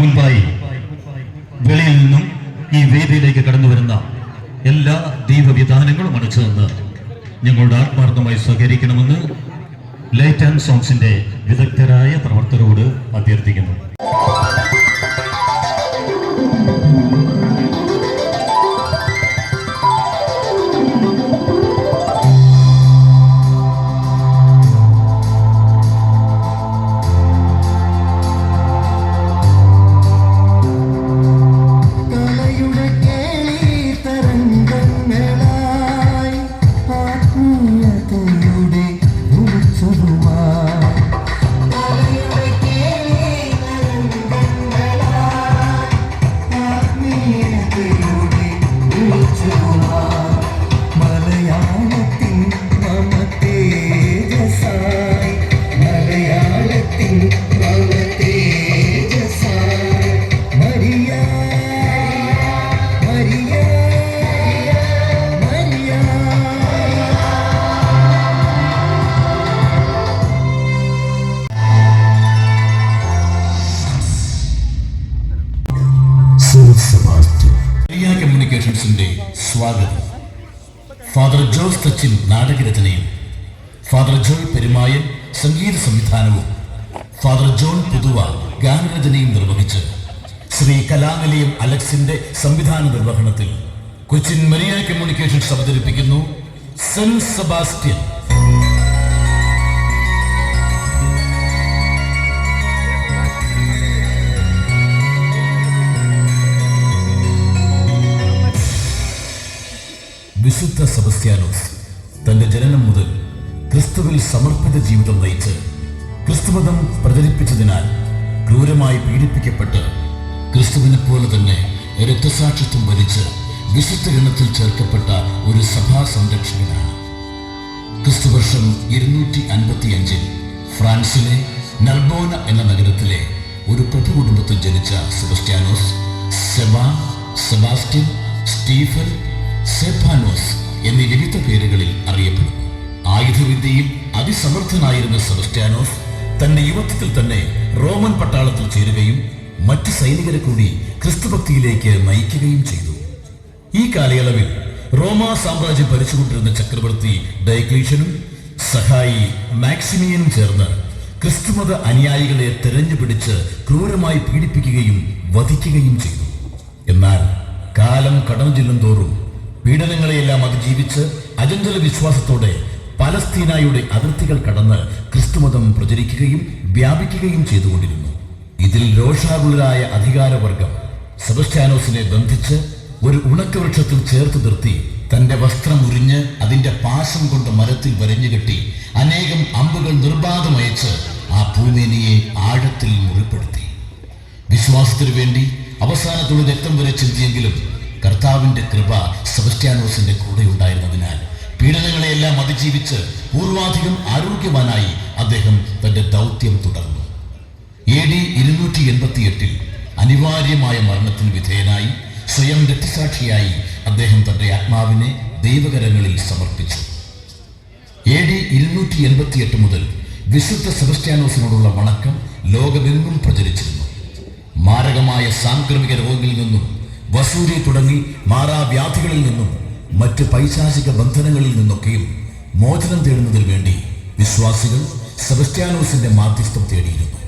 മുൻപായി വെളിയിൽ നിന്നും ഈ വേദിയിലേക്ക് കടന്നു വരുന്ന എല്ലാ ദൈവവിധാനങ്ങളും അണിച്ചു നിന്ന് ഞങ്ങളുടെ ആത്മാർത്ഥമായി സഹകരിക്കണമെന്ന് ലൈറ്റ് ആൻഡ് സോങ്സിന്റെ വിദഗ്ധരായ പ്രവർത്തകരോട് അഭ്യർത്ഥിക്കുന്നു. കമ്മ്യൂണിക്കേഷൻസിന്റെ സ്വാഗതം. ഫാദർ ജോസ് തച്ചിൻ നാടകരചനയും ഫാദർ ജോയ് പെരുമായൻ സംഗീത സംവിധാനവും ഫാദർ ജോൺ പുതുവ ഗാനരചനയും നിർവഹിച്ച് ശ്രീ കലാനിലയം അലക്സിന്റെ സംവിധാന നിർവഹണത്തിൽ കൊച്ചിൻ മരിയ കമ്മ്യൂണിക്കേഷൻസ് അവതരിപ്പിക്കുന്നു സെന്റ് സെബാസ്റ്റ്യൻ. വിശുദ്ധ സെബസ്ത്യാനോസ് തന്റെ ജനനം മുതൽ ക്രിസ്തുവിൽ സമർപ്പിത ജീവിതം നയിച്ച് ക്രിസ്തുമതം പ്രചരിപ്പിച്ചതിനാൽ ക്രൂരമായി പീഡിപ്പിക്കപ്പെട്ട് ക്രിസ്തുവിനെ പോലെ തന്നെ രക്തസാക്ഷിത്വം വരിച്ച് വിശുദ്ധ ഗണത്തിൽ ചേർക്കപ്പെട്ട ഒരു സഭാ സംരക്ഷകനാണ്. ക്രിസ്തുവർഷം 255 ഫ്രാൻസിലെ നർബോന എന്ന നഗരത്തിലെ ഒരു പ്രഭു കുടുംബത്തിൽ ജനിച്ച സെബസ്ത്യാനോസ് സെബാസ്റ്റ്യൻ, സ്റ്റീഫൻ, സെഫാനോസ് എന്നീ വിവിധ പേരുകളിൽ അറിയപ്പെടുന്നു. ആയുധവിദ്യയിൽ അതിസമർത്ഥനായിരുന്ന സെബസ്ത്യാനോസ് തന്റെ യുവത്വത്തിൽ തന്നെ റോമൻ പട്ടാളത്തിൽ ചേരുകയും മറ്റ് സൈനികരെ കൂടി ക്രിസ്തുഭക്തിയിലേക്ക് നയിക്കുകയും ചെയ്തു. ഈ കാലയളവിൽ റോമാ സാമ്രാജ്യം ഭരിച്ചുകൊണ്ടിരുന്ന ചക്രവർത്തി ഡയക്ലീഷ്യനും സഹായി മാക്സിമിയനും ചേർന്ന് ക്രിസ്തുമത അനുയായികളെ തെരഞ്ഞുപിടിച്ച് ക്രൂരമായി പീഡിപ്പിക്കുകയും വധിക്കുകയും ചെയ്തു. എന്നാൽ കാലം കടന്നു ചെല്ലുന്തോറും പീഡനങ്ങളെയെല്ലാം അതിജീവിച്ച് അചഞ്ചല വിശ്വാസത്തോടെ പലസ്തീനായുടെ അതിർത്തികൾ കടന്ന് ക്രിസ്തുമതം പ്രചരിക്കുകയും വ്യാപിക്കുകയും ചെയ്തുകൊണ്ടിരുന്നു. ഇതിൽ രോഷാകുലരായ അധികാരവർഗം സെബസ്ത്യാനോസിനെ ബന്ധിച്ച് ഒരു ഉണക്കവൃക്ഷത്തിൽ ചേർത്ത് നിർത്തി തന്റെ വസ്ത്രം ഉരിഞ്ഞ് അതിന്റെ പാശം കൊണ്ട് മരത്തിൽ വരഞ്ഞുകെട്ടി അനേകം അമ്പുകൾ നിർബാധമയച്ച് ആ ഭൂമേനിയെ ആഴത്തിൽ മുറിപ്പെടുത്തി. വിശ്വാസത്തിനു വേണ്ടി അവസാനത്തോട് രക്തം വരെ ചിന്തിയെങ്കിലും കർത്താവിന്റെ കൃപ സെബസ്ത്യാനോസിന്റെ കൂടെ ഉണ്ടായിരുന്നതിനാൽ പീഡനങ്ങളെയെല്ലാം അതിജീവിച്ച് പൂർവാധികം ആരോഗ്യവാനായി അദ്ദേഹം തന്റെ ദൗത്യം തുടർന്നു. AD 288 അനിവാര്യമായ മരണത്തിന് വിധേയനായി സ്വയം രക്തസാക്ഷിയായി അദ്ദേഹം തന്റെ ആത്മാവിനെ ദൈവകരങ്ങളിൽ സമർപ്പിച്ചു. AD 288 മുതൽ വിശുദ്ധ സെബസ്ത്യാനോസിനോടുള്ള വണക്കം ലോകമെങ്ങും പ്രചരിച്ചിരുന്നു. മാരകമായ സാംക്രമിക രോഗങ്ങളിൽ നിന്നും വസൂരി തുടങ്ങി മാറാവ്യാധികളിൽ നിന്നും മറ്റ് പൈശാചിക ബന്ധനങ്ങളിൽ നിന്നൊക്കെയും മോചനം തേടുന്നതിന് വേണ്ടി വിശ്വാസികൾ സെബസ്ത്യാനോസിന്റെ മാധ്യസ്ഥം തേടിയിരുന്നു.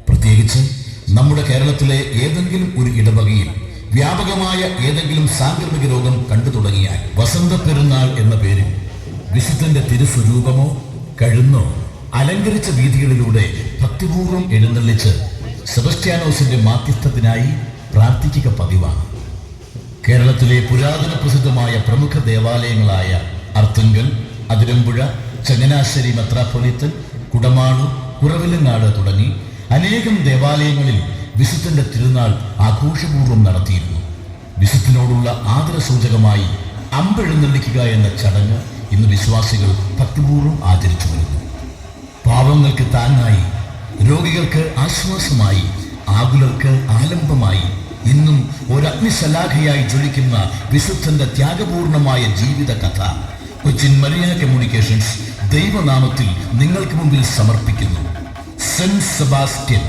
പ്രത്യേകിച്ച് നമ്മുടെ കേരളത്തിലെ ഏതെങ്കിലും ഒരു ഇടവകയിൽ വ്യാപകമായ ഏതെങ്കിലും സാംക്രമിക രോഗം കണ്ടു തുടങ്ങിയാൽ വസന്ത പെരുന്നാൾ എന്ന പേരിൽ വിശുദ്ധന്റെ തിരുസ്വരൂപമോ കഴുന്നോ അലങ്കരിച്ച വീഥികളിലൂടെ ഭക്തിപൂർവ്വം എഴുന്നള്ളിച്ച് സെബസ്ത്യാനോസിന്റെ മാധ്യസ്ഥത്തിനായി പ്രാർത്ഥിക്കുക പതിവാണ്. കേരളത്തിലെ പുരാതന പ്രസിദ്ധമായ പ്രമുഖ ദേവാലയങ്ങളായ അർത്തുങ്കൽ, അതിരമ്പുഴ, ചങ്ങനാശ്ശേരി മെത്രാപ്പൊലീത്തൻ, കുടമാളൂർ, കുറവിലങ്ങാട് തുടങ്ങി അനേകം ദേവാലയങ്ങളിൽ വിശുദ്ധന്റെ തിരുനാൾ ആഘോഷപൂർവ്വം നടത്തിയിരുന്നു. വിശുദ്ധനോടുള്ള ആദരസൂചകമായി അമ്പെഴുന്നള്ളിക്കുക എന്ന ചടങ്ങ് ഇന്ന് വിശ്വാസികൾ ഭക്തിപൂർവ്വം ആചരിച്ചു വരുന്നു. പാവങ്ങൾക്ക് താങ്ങായി, രോഗികൾക്ക് ആശ്വാസമായി, ആകുലർക്ക് ആലംബമായി ഇന്നും ഒരഗ്നിശലാഖയായി ജ്വലിക്കുന്ന വിശുദ്ധന്റെ ത്യാഗപൂർണമായ ജീവിത കഥ കൊച്ചിൻ മരിയ കമ്മ്യൂണിക്കേഷൻസ് ദൈവനാമത്തിൽ നിങ്ങൾക്ക് മുമ്പിൽ സമർപ്പിക്കുന്നു. Saint Sebastian.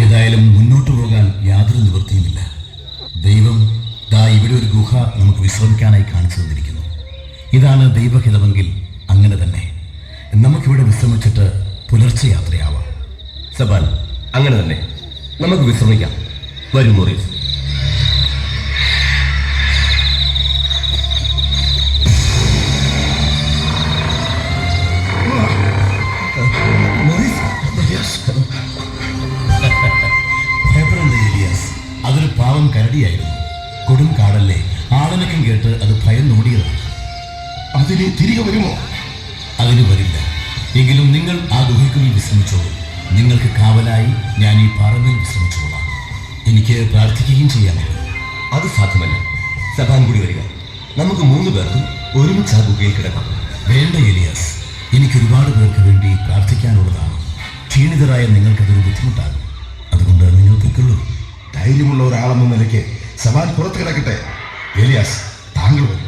ഏതായാലും മുന്നോട്ട് പോകാൻ യാതൊരു നിവൃത്തിയുമില്ല. ദൈവം ദാ ഇവിടെ ഒരു ഗുഹ നമുക്ക് വിശ്രമിക്കാനായി കാണിച്ചു തന്നിരിക്കുന്നു. ഇതാണ് ദൈവഹിതമെങ്കിൽ അങ്ങനെ തന്നെ നമുക്കിവിടെ വിശ്രമിച്ചിട്ട് പുലർച്ചെ യാത്രയാവാം. സബാൻ, അങ്ങനെ തന്നെ നമുക്ക് വിശ്രമിക്കാം. വരൂ മോറിസ്. അതൊരു പാവം കരടിയായിരുന്നു. കൊടും കാടല്ലേ, ആളനക്കം കേട്ട് അത് ഭയന്നോടിയതാണ്. അതിന് തിരികെ വരുമോ? അതിന് വരില്ല. എങ്കിലും നിങ്ങൾ ആ ഗുഹയ്ക്കുള്ളിൽ വിശ്രമിച്ചോളൂ. നിങ്ങൾക്ക് കാവലായി ഞാൻ ഈ പാറമേൽ വിശ്രമിച്ചോളാം. എനിക്ക് പ്രാർത്ഥിക്കുകയും ചെയ്യാമല്ലോ. അത് സാധ്യമല്ല. സബാൻ കൂടി വരിക. നമുക്ക് 3 പേർക്കും ഒരുമിച്ച് ആ ഗുഹയിൽ കിടക്കാം. വേണ്ട എലിയാസ്, എനിക്ക് ഒരുപാട് പേർക്ക് വേണ്ടി പ്രാർത്ഥിക്കാനുള്ളതാണ്. ക്ഷീണിതരായ നിങ്ങൾക്കതൊരു ബുദ്ധിമുട്ടാകും. അതുകൊണ്ട് നിങ്ങൾ പൊയ്ക്കൊള്ളൂ. ധൈര്യമുള്ള ഒരാളെന്ന നിലയ്ക്ക് സബാൻ പുറത്ത് കിടക്കട്ടെ. എലിയാസ്, താങ്കൾ വരും.